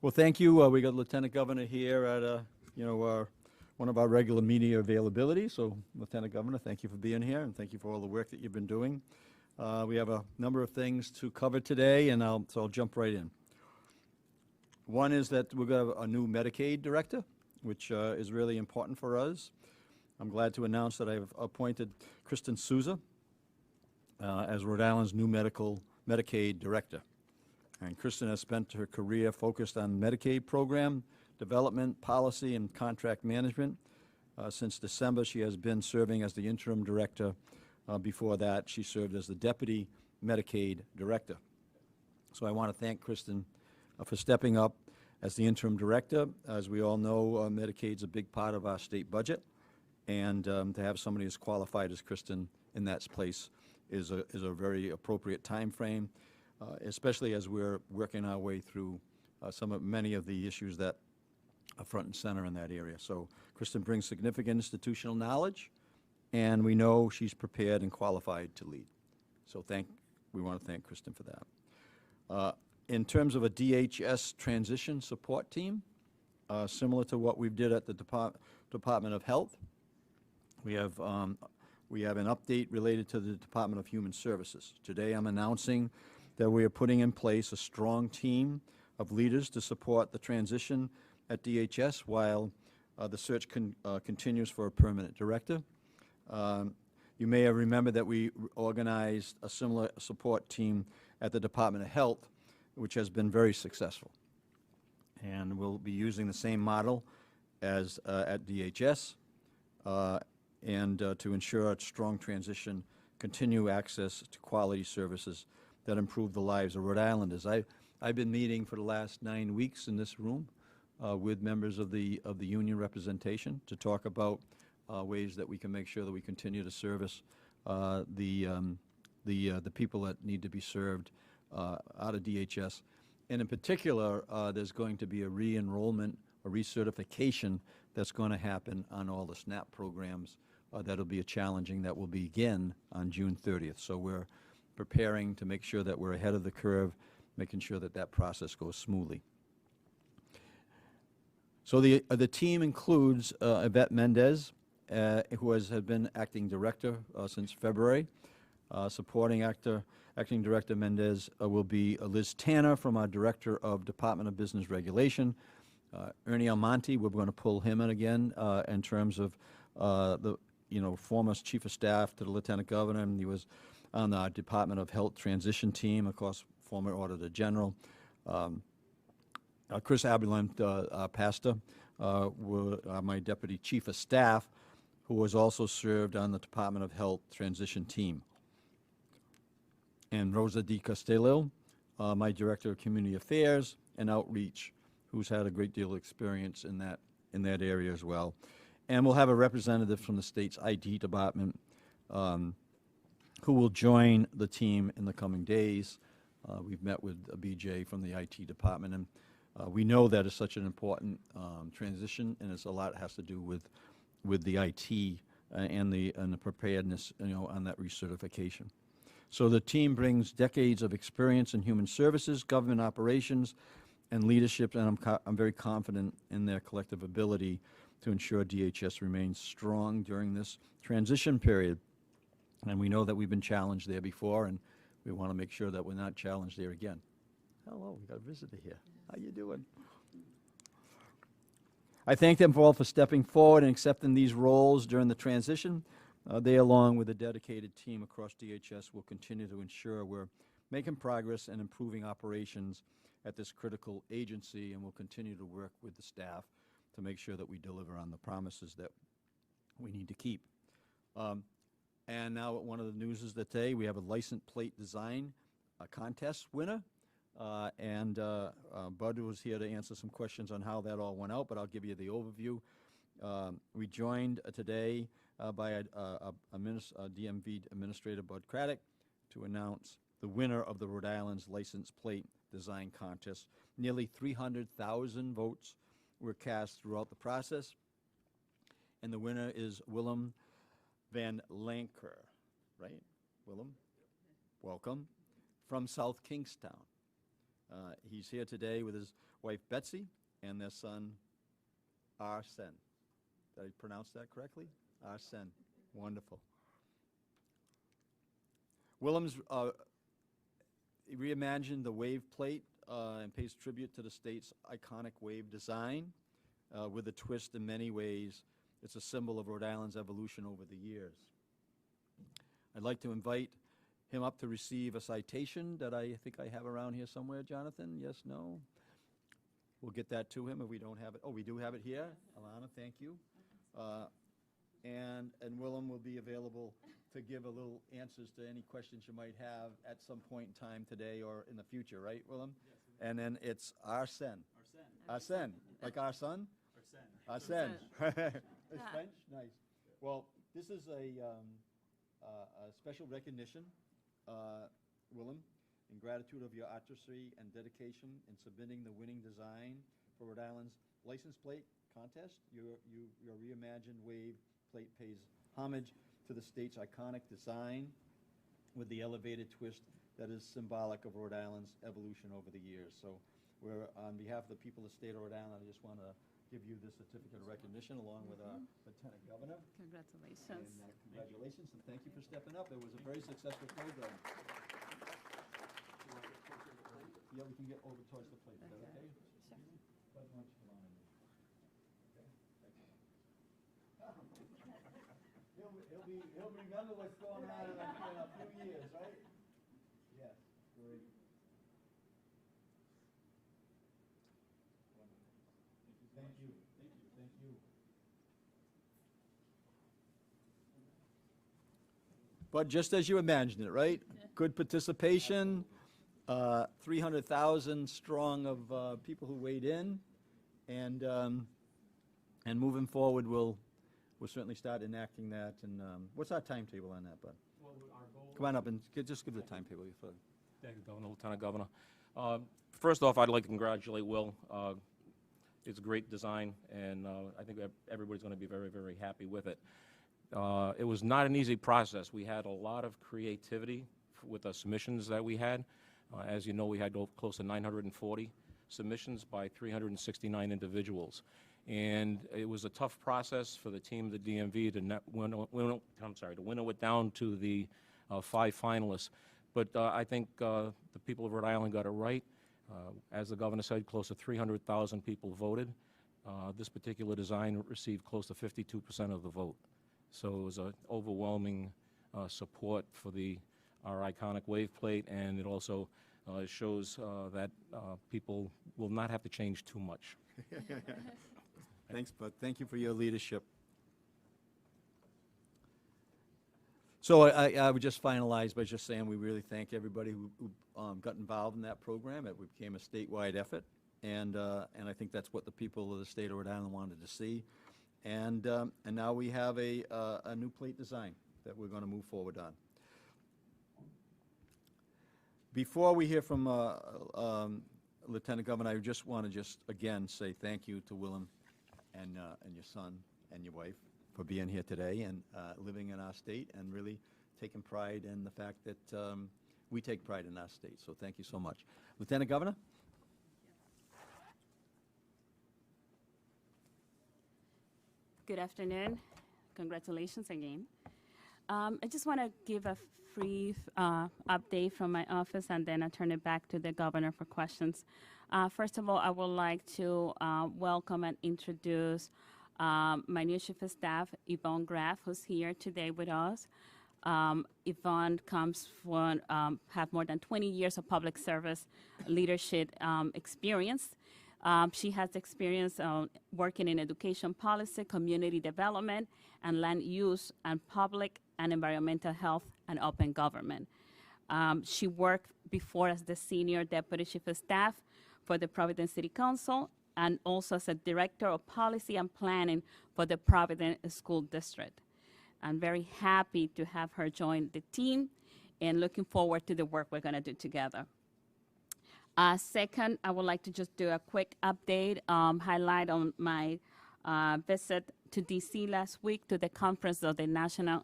Well, thank you. We got Lieutenant Governor here at one of our regular media availability. So, Lieutenant Governor, thank you for being here, and thank you for all the work that you've been doing. We have a number of things to cover today, and I'll jump right in. One is that we've got a new Medicaid Director, which is really important for us. I'm glad to announce that I've appointed Kristen Souza as Rhode Island's new Medicaid Director. And Kristen has spent her career focused on Medicaid program development, policy, and contract management. Since December, she has been serving as the interim director. Before that, she served as the deputy Medicaid Director. So I want to thank Kristen for stepping up as the interim director. As we all know, Medicaid's a big part of our state budget, and to have somebody as qualified as Kristen in that place is a very appropriate time frame, especially as we're working our way through many of the issues that are front and center in that area. So Kristen brings significant institutional knowledge, and we know she's prepared and qualified to lead. So we want to thank Kristen for that. In terms of a DHS transition support team, similar to what we did at the Department of Health, we have an update related to the Department of Human Services. Today I'm announcing that we are putting in place a strong team of leaders to support the transition at DHS while the search continues for a permanent director. You may have remembered that we organized a similar support team at the Department of Health, which has been very successful. And we'll be using the same model as at DHS and to ensure a strong transition, continue access to quality services that improve the lives of Rhode Islanders. I've been meeting for the last 9 weeks in this room with members of the union representation to talk about ways that we can make sure that we continue to service the people that need to be served out of DHS. And in particular, there's going to be a re-enrollment, a recertification that's going to happen on all the SNAP programs. That'll be that will begin on June 30th. So we're preparing to make sure that we're ahead of the curve, making sure that that process goes smoothly. So the team includes Yvette Mendez, who has been acting director since February. Supporting acting director Mendez will be Liz Tanner from our director of Department of Business Regulation. Ernie Almonte, we're going to pull him in again in terms of the former chief of staff to the lieutenant governor, and he was on our Department of Health transition team, of course, former auditor general. Chris Abulant, pastor, my deputy chief of staff, who has also served on the Department of Health transition team. And Rosa Di Castello, my director of community affairs and outreach, who's had a great deal of experience in that area as well. And we'll have a representative from the state's IT department who will join the team in the coming days. We've met with a BJ from the IT department, and we know that it's such an important transition, and it's a lot has to do with the IT and the preparedness, on that recertification. So the team brings decades of experience in human services, government operations, and leadership, and I'm very confident in their collective ability to ensure DHS remains strong during this transition period. And we know that we've been challenged there before, and we want to make sure that we're not challenged there again. Hello, we got a visitor here. How you doing? I thank them all for stepping forward and accepting these roles during the transition. They, along with a dedicated team across DHS, will continue to ensure we're making progress and improving operations at this critical agency, and we'll continue to work with the staff to make sure that we deliver on the promises that we need to keep. And now one of the news is that today we have a license plate design contest winner. Bud was here to answer some questions on how that all went out, but I'll give you the overview. We joined today by a DMV Administrator Bud Craddock to announce the winner of the Rhode Island's license plate design contest. Nearly 300,000 votes were cast throughout the process, and the winner is Willem Van Lanker, right? Willem, welcome, from South Kingstown. He's here today with his wife Betsy and their son Arsen. Did I pronounce that correctly? Arsen. Wonderful. Willem's reimagined the wave plate and pays tribute to the state's iconic wave design with a twist in many ways. It's a symbol of Rhode Island's evolution over the years. I'd like to invite him up to receive a citation that I think I have around here somewhere, Jonathan. Yes, no? We'll get that to him if we don't have it. Oh, we do have it here. Alana, thank you. And Willem will be available to give a little answers to any questions you might have at some point in time today or in the future, right, Willem? Yes. And then it's Arsen. Arsen. Like our son? Arsen. It's French? Nice. Well, this is a special recognition, Willem, in gratitude of your artistry and dedication in submitting the winning design for Rhode Island's license plate contest. Your reimagined wave plate pays homage to the state's iconic design with the elevated twist that is symbolic of Rhode Island's evolution over the years. So we're, on behalf of the people of the state of Rhode Island, I just want to give you this certificate of recognition along with our Lieutenant Governor. Congratulations. And congratulations, and thank you for stepping up. It was a very successful program. Yeah, we can get over towards the plate. Is that okay? Sure. Why don't you come on in? Okay, thank you. He'll remember what's going on in a few years, right? Yes, great. Thank you. Thank you. But just as you imagined it, right? Good participation, 300,000 strong of people who weighed in, and moving forward, we'll certainly start enacting that. And what's our timetable on that, Bud? Well, our goal. Come on up and just give the timetable. Thank you, Governor, Lieutenant Governor. First off, I'd like to congratulate Will. It's a great design, and I think everybody's going to be very, very happy with it. It was not an easy process. We had a lot of creativity with the submissions that we had. As you know, we had close to 940 submissions by 369 individuals. And it was a tough process for the team of the DMV to winnow it down to the 5 finalists. But I think the people of Rhode Island got it right. As the governor said, close to 300,000 people voted. This particular design received close to 52% of the vote. So it was an overwhelming support for our iconic wave plate, and it also shows that people will not have to change too much. Thanks, Bud. Thank you for your leadership. So I would just finalize by just saying we really thank everybody who got involved in that program. It became a statewide effort, and I think that's what the people of the state of Rhode Island wanted to see. And now we have a new plate design that we're going to move forward on. Before we hear from Lieutenant Governor, I just want to again say thank you to Willem and your son and your wife for being here today and living in our state and really taking pride in the fact that we take pride in our state. So thank you so much. Lieutenant Governor? Good afternoon. Congratulations again. I just want to give a brief update from my office, and then I turn it back to the governor for questions. First of all, I would like to welcome and introduce my new chief of staff, Yvonne Graf, who's here today with us. Yvonne comes from, have more than 20 years of public service leadership experience. She has experience working in education policy, community development, and land use, and public and environmental health and open government. She worked before as the senior deputy chief of staff for the Providence City Council, and also as a director of policy and planning for the Providence School District. I'm very happy to have her join the team and looking forward to the work we're going to do together. Second, I would like to just do a quick update, highlight on my visit to DC last week to the conference of the National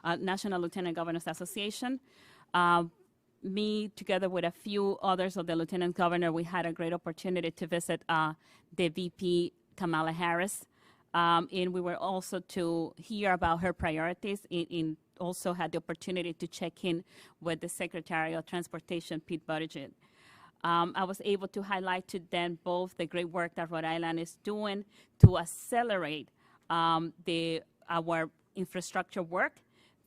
Lieutenant Governors Association. me, together with a few others of the Lieutenant Governor, we had a great opportunity to visit the VP, Kamala Harris. And we were also to hear about her priorities, and also had the opportunity to check in with the Secretary of Transportation, Pete Buttigieg. I was able to highlight to them both the great work that Rhode Island is doing to accelerate our infrastructure work,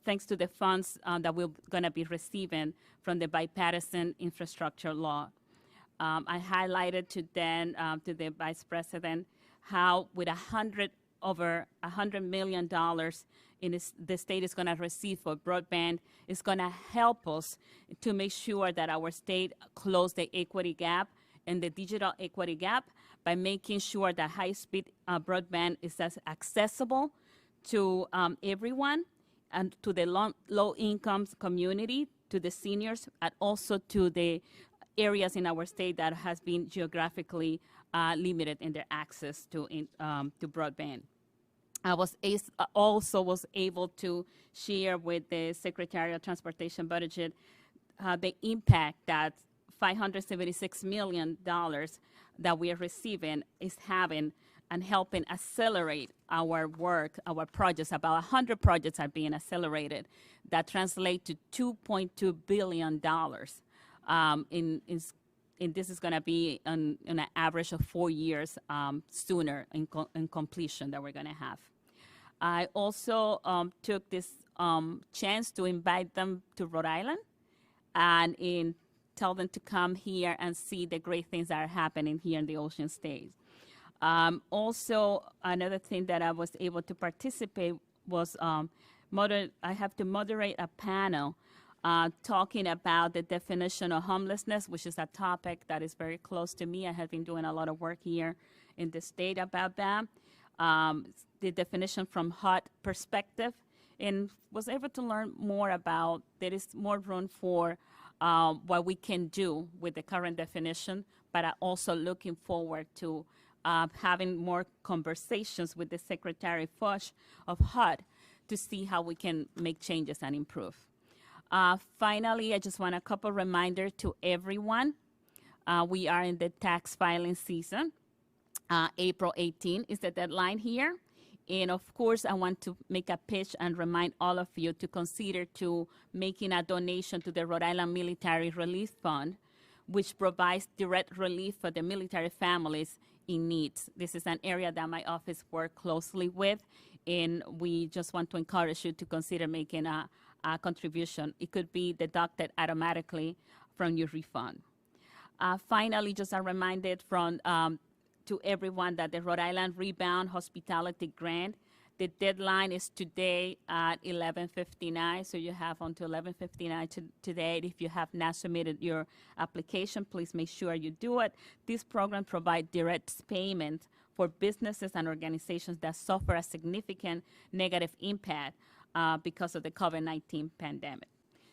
thanks to the funds that we're going to be receiving from the bipartisan infrastructure law. I highlighted to them, to the Vice President, how with over $100 million the state is going to receive for broadband is going to help us to make sure that our state close the equity gap and the digital equity gap by making sure that high-speed broadband is as accessible to everyone and to the low-income community, to the seniors, and also to the areas in our state that has been geographically limited in their access to broadband. I also was able to share with the Secretary of Transportation Buttigieg the impact that $576 million that we are receiving is having and helping accelerate our work, our projects. About 100 projects are being accelerated that translate to $2.2 billion. And this is going to be on an average of 4 years sooner in completion that we're going to have. I also took this chance to invite them to Rhode Island and tell them to come here and see the great things that are happening here in the Ocean State. Also, another thing that I was able to participate was I have to moderate a panel talking about the definition of homelessness, which is a topic that is very close to me. I have been doing a lot of work here in the state about that. The definition from HUD perspective, and was able to learn more about there is more room for what we can do with the current definition, but I'm also looking forward to having more conversations with the Secretary Fuchs of HUD to see how we can make changes and improve. Finally, I just want a couple reminders to everyone. We are in the tax filing season. April 18 is the deadline here. And of course, I want to make a pitch and remind all of you to consider to making a donation to the Rhode Island Military Relief Fund, which provides direct relief for the military families in need. This is an area that my office works closely with, and we just want to encourage you to consider making a contribution. It could be deducted automatically from your refund. Finally, just a reminder to everyone that the Rhode Island Rebound Hospitality Grant, the deadline is today at 11:59, so you have until 11:59 today. If you have not submitted your application, please make sure you do it. This program provides direct payment for businesses and organizations that suffer a significant negative impact because of the COVID-19 pandemic.